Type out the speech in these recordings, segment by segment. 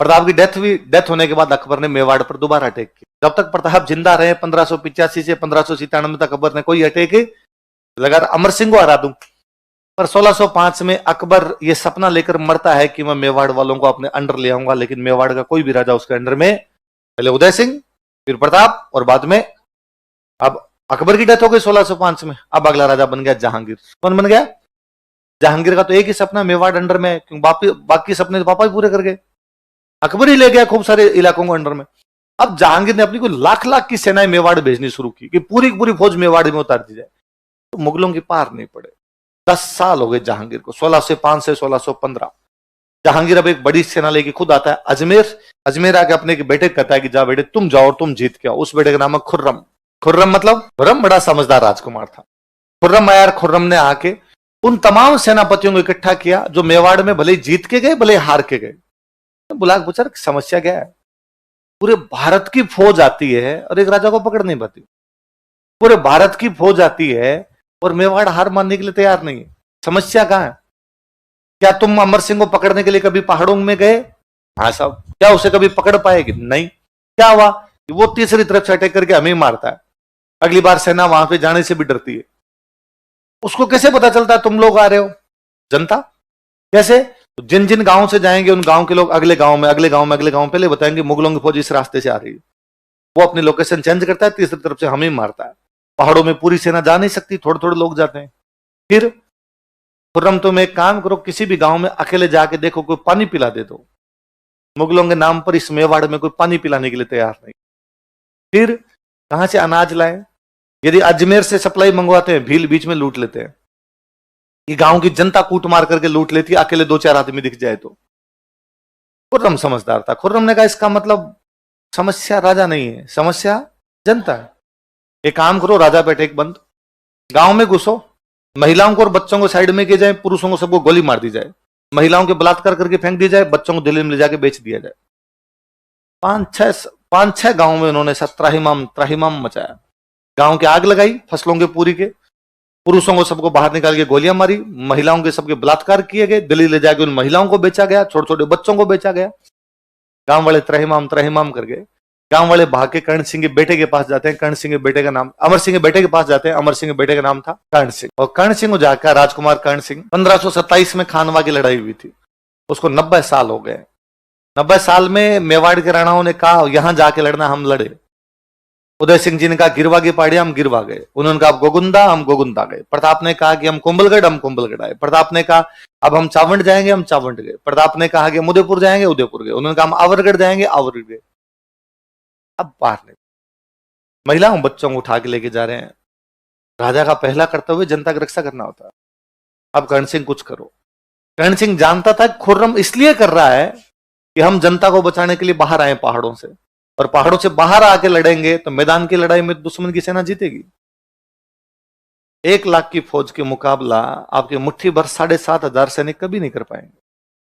प्रताप की डेथ होने के बाद अकबर ने मेवाड़ पर दोबारा अटैक किया। जब तक प्रताप जिंदा रहे 1585 से 1597 तक अकबर ने कोई अटैक लगा अमर सिंह को हरा दूं। पर 1605 में अकबर ये सपना लेकर मरता है कि मैं मेवाड़ वालों को अपने अंडर ले आऊंगा, लेकिन मेवाड़ का कोई भी राजा उसके अंडर में, पहले उदय सिंह, फिर प्रताप, और बाद में अब अकबर की डेथ हो गई 1605 में। अब अगला राजा बन गया जहांगीर। कौन बन गया? जहांगीर का तो एक ही सपना मेवाड़ अंडर में, क्योंकि बाकी सपने तो पापा ही पूरे कर गए। अकबर ही ले गया खूब सारे इलाकों को अंडर में। अब जहांगीर ने अपनी कोई लाख लाख की सेनाएं मेवाड़ भेजनी शुरू की कि पूरी पूरी फौज मेवाड़ में उतार दी जाए, तो मुगलों की पार नहीं पड़े। 10 साल हो गए जहांगीर को, 1605 से 1615। जहांगीर अब एक बड़ी सेना लेके खुद आता है अजमेर आके अपने बेटे कहता है कि जा बेटे तुम जाओ और तुम जीत के आओ। उस बेटे का नाम है खुर्रम। खुर्रम मतलब खुर्रम बड़ा समझदार राजकुमार था। खुर्रम आया, खुर्रम ने आके उन तमाम सेनापतियों को इकट्ठा किया जो मेवाड़ में भले जीत के गए भले हार के गए। तो बुला पूछा समस्या क्या है? पूरे भारत की फौज आती है और एक राजा को पकड़ नहीं पाती। पूरे भारत की फौज आती है और मेवाड़ हार मानने के लिए तैयार नहीं है। समस्या कहां है? क्या तुम अमर सिंह को पकड़ने के लिए कभी पहाड़ों में गए? हाँ साहब। क्या उसे कभी पकड़ पाएगी? नहीं। क्या हुआ? वो तीसरी तरफ से अटैक करके हमें मारता है। अगली बार सेना वहां पे जाने से भी डरती है। उसको कैसे पता चलता है तुम लोग आ रहे हो? जनता कैसे? तो जिन जिन गांव से जाएंगे उन गांव के लोग अगले गांव में पहले बताएंगे मुगलों की फौज इस रास्ते से आ रही है। वो अपनी लोकेशन चेंज करता है, तीसरी तरफ से हमें मारता है। पहाड़ों में पूरी सेना जा नहीं सकती, थोड़े थोड़े लोग जाते हैं। फिर खुर्रम तुम एक काम करो, किसी भी गांव में अकेले जाके देखो कोई पानी पिला दे दो। मुगलों के नाम पर इस मेवाड़ में कोई पानी पिलाने के लिए तैयार नहीं। फिर कहां से अनाज लाए? यदि अजमेर से सप्लाई मंगवाते हैं भील बीच में लूट लेते हैं। ये गांव की जनता कूट मार करके लूट लेती है, अकेले 2-4 आदमी दिख जाए तो। खुर्रम समझदार था। खुर्रम ने कहा इसका मतलब समस्या राजा नहीं है, समस्या जनता है। एक काम करो, राजा पे अटैक बंद, गांव में घुसो, महिलाओं को और बच्चों को साइड में किया जाए, पुरुषों को सबको गोली मार दी जाए, महिलाओं के बलात्कार करके फेंक दिया जाए, बच्चों को दिल्ली में ले जाके बेच दिया जाए। 5-6 गांव में उन्होंने त्राहिमाम मचाया। गांव की आग लगाई फसलों के पूरी के, पुरुषों को सबको बाहर निकाल के गोलियां मारी, महिलाओं के सबके बलात्कार किए गए, दिल्ली ले जाके उन महिलाओं को बेचा गया, छोटे छोटे बच्चों को बेचा गया। गांव वाले त्राहिमाम कर गए। गांव वाले भाग के कर्ण सिंह के बेटे के पास जाते हैं। कर्ण सिंह के बेटे का नाम अमर सिंह के बेटे के पास जाते हैं। अमर सिंह के बेटे का नाम था कर्ण सिंह। और कर्ण सिंह को जाकर राजकुमार कर्ण सिंह 1527 में खानवा की लड़ाई हुई थी, उसको 90 साल हो गए। 90 साल में मेवाड़ के राणाओं ने कहा यहां जाके लड़ना, हम लड़े। उदय सिंह जी ने कहा गिरवा की पहाड़ी, हम गिरवा गए। उन्होंने कहा गोगुंदा, हम गोगुंदा गए। प्रताप ने कहा कि हम कुंभलगढ़, हम कुंभलगढ़ आए। प्रताप ने कहा अब हम चावंड जाएंगे, हम चावंड गए। प्रताप ने कहा कि हम उदयपुर जाएंगे, उदयपुर गए। उन्होंने कहा हम आवरगढ़ जाएंगे, आवरगढ़ गए। अब बाहर नहीं, महिलाओं बच्चों को उठा के लेके जा रहे हैं। राजा का पहला कर्तव्य जनता की रक्षा करना होता है। अब कर्ण सिंह कुछ करो। कर्ण सिंह जानता था खुर्रम इसलिए कर रहा है कि हम जनता को बचाने के लिए बाहर आए पहाड़ों से, और पहाड़ों से बाहर आके लड़ेंगे तो मैदान की लड़ाई में दुश्मन की सेना जीतेगी। 1 लाख की फौज के मुकाबला आपके मुट्ठी भर 7,500 सैनिक कभी नहीं कर पाएंगे।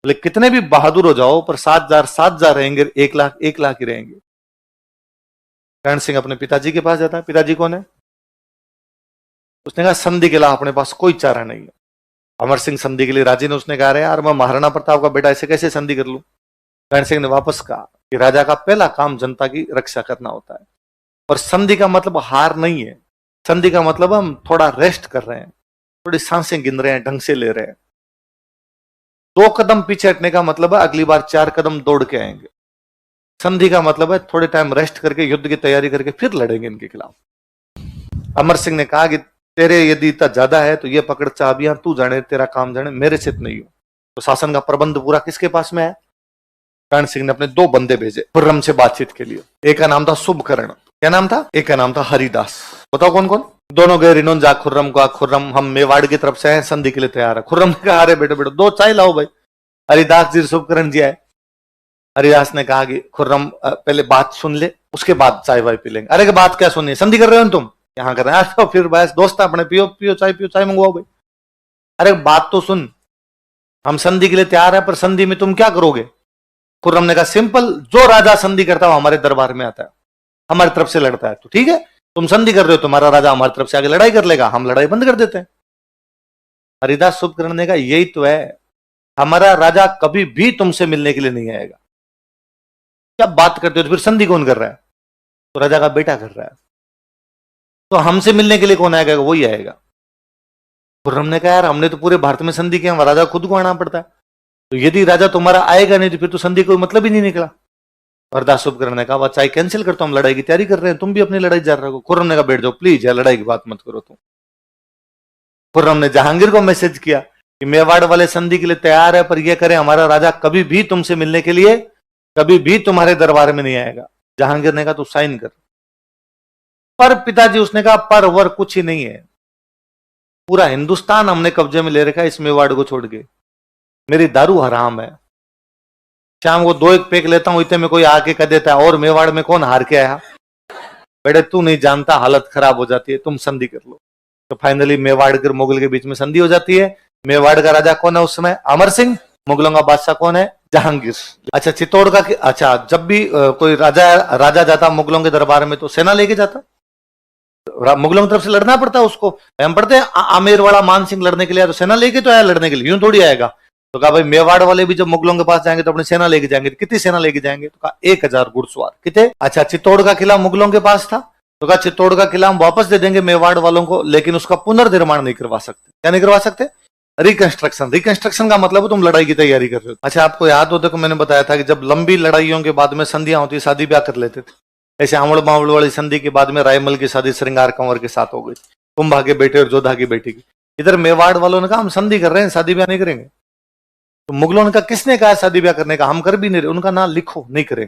बोले कितने भी बहादुर हो जाओ पर 7,000 रहेंगे, 1 लाख ही रहेंगे। कर्ण सिंह अपने पिताजी के पास जाता है। पिताजी कौन है? उसने कहा संधि के अलावा अपने पास कोई चारा नहीं है। अमर सिंह संधि के लिए राजी ने। उसने कहा अरे यार मैं महाराणा प्रताप का बेटा, ऐसे कैसे संधि कर लूं? कर्ण सिंह ने वापस कहा कि राजा का पहला काम जनता की रक्षा करना होता है, और संधि का मतलब हार नहीं है। संधि का मतलब हम थोड़ा रेस्ट कर रहे हैं, थोड़ी सांसें गिन रहे हैं, ढंग से ले रहे हैं। 2 कदम पीछे हटने का मतलब है अगली बार 4 कदम दौड़ के आएंगे। संधि का मतलब है थोड़े टाइम रेस्ट करके युद्ध की तैयारी करके फिर लड़ेंगे इनके खिलाफ। अमर सिंह ने कहा कि तेरे यदि इतना ज्यादा है तो ये पकड़ चाबियां, तू जाने तेरा काम जाने, मेरे से नहीं हो। तो शासन का प्रबंध पूरा किसके पास में है? कर्ण सिंह ने अपने 2 बंदे भेजे खुर्रम से बातचीत के लिए। एक का नाम था शुभकर्ण। क्या नाम था? एक का नाम था हरिदास। बताओ कौन कौन? दोनों गए रिनोन जा खुर्रम को, खुर्रम हम मेवाड़ की तरफ से हैं, संधि के लिए तैयार है। खुर्रम ने कहा अरे बेटे 2 चाय लाओ भाई। हरिदास जी शुभकर्ण जी आए। हरिदास ने कहा कि खुर्रम पहले बात सुन ले, उसके बाद चाय वाय पी लेंगे। अरे बात क्या सुनिए, संधि कर रहे हो तुम? यहाँ कर रहे हैं। तो फिर बस दोस्त अपने पियो चाय मंगवाओ भाई। अरे बात तो सुन, हम संधि के लिए तैयार है पर संधि में तुम क्या करोगे? खुर्रम ने कहा सिंपल, जो राजा संधि करता है वो हमारे दरबार में आता है, हमारी तरफ से लड़ता है। तो ठीक है, तुम संधि कर रहे हो, तुम्हारा राजा हमारी तरफ से आगे लड़ाई कर लेगा, हम लड़ाई बंद कर देते हैं। हरिदास शुभकर्ण ने कहा यही तो है, हमारा राजा कभी भी तुमसे मिलने के लिए नहीं आएगा। क्या बात करते हो, तो फिर संधि कौन कर रहा है? तो राजा का बेटा कर रहा है। तो हमसे मिलने के लिए कौन आएगा? वही आएगा। खुर्रम ने कहा यार हमने तो पूरे भारत में संधि किया, राजा खुद को आना पड़ता है, तो यदि राजा तुम्हारा आएगा नहीं तो फिर तो संधि कोई मतलब ही नहीं निकला। और दास उपकरण ने कहा चाहे कैंसिल करता हूं, हम लड़ाई की तैयारी कर रहे हैं, तुम भी अपनी लड़ाई जा रहे हो। खुर्रम ने कहा बैठ जाओ प्लीज यार, लड़ाई की बात मत करो तुम। खुर्रम ने जहांगीर को मैसेज किया कि मेवाड़ वाले संधि के लिए तैयार है, पर यह करें हमारा राजा कभी भी तुमसे मिलने के लिए कभी भी तुम्हारे दरबार में नहीं आएगा। जहांगीर ने कहा तू साइन कर। पर पिताजी उसने कहा पर वर कुछ ही नहीं है, पूरा हिंदुस्तान हमने कब्जे में ले रखा है इस मेवाड़ को छोड़ के, मेरी दारू हराम है, शाम को 2 एक पेक लेता हूं, इतने में कोई आके कह देता है और मेवाड़ में कौन हार के आया? बेटे तू नहीं जानता, हालत खराब हो जाती है, तुम संधि कर लो। तो फाइनली मेवाड़ और मुगल के बीच में संधि हो जाती है। मेवाड़ का राजा कौन है उस समय? अमर सिंह। मुगलों का बादशाह कौन है? जहांगीर। अच्छा चित्तौड़ का अच्छा जब भी कोई राजा जाता मुगलों के दरबार में तो सेना लेके जाता, मुगलों की तरफ से लड़ना पड़ता उसको। हम पढ़ते हैं आमेर वाला मान सिंह लड़ने के लिए तो सेना लेके तो आया लड़ने के लिए, यूं थोड़ी आएगा। तो कहा भाई मेवाड़ वाले भी जब मुगलों के पास जाएंगे तो अपनी सेना लेके जाएंगे। कितनी सेना लेके जाएंगे? तो कहा 1000 घुड़सवार। कितने? अच्छा चित्तौड़ का किला मुगलों के पास था, तो कहा चित्तौड़ का किला हम वापस दे देंगे मेवाड़ वालों को, लेकिन उसका पुनर्निर्माण नहीं करवा सकते। क्या नहीं करवा सकते? रिकंस्ट्रक्शन। रिकंस्ट्रक्शन का मतलब तुम लड़ाई की तैयारी कर रहे हो। अच्छा आपको याद हो, देखो मैंने बताया था कि जब लंबी लड़ाइयों के बाद में संधियां होती, शादी ब्याह कर लेते थे। ऐसे आमड़ बावड़ वाली संधि के बाद में रायमल की शादी श्रृंगार कंवर के साथ हो गई, कुंभा के बेटे और जोधा की बेटी की। इधर मेवाड़ वालों ने कहा हम संधि कर रहे हैं, शादी ब्याह नहीं करेंगे। तो मुगलों ने कहा किसने कहा शादी ब्याह करने का, हम कर भी नहीं रहे। उनका नाम लिखो, नहीं करेंगे।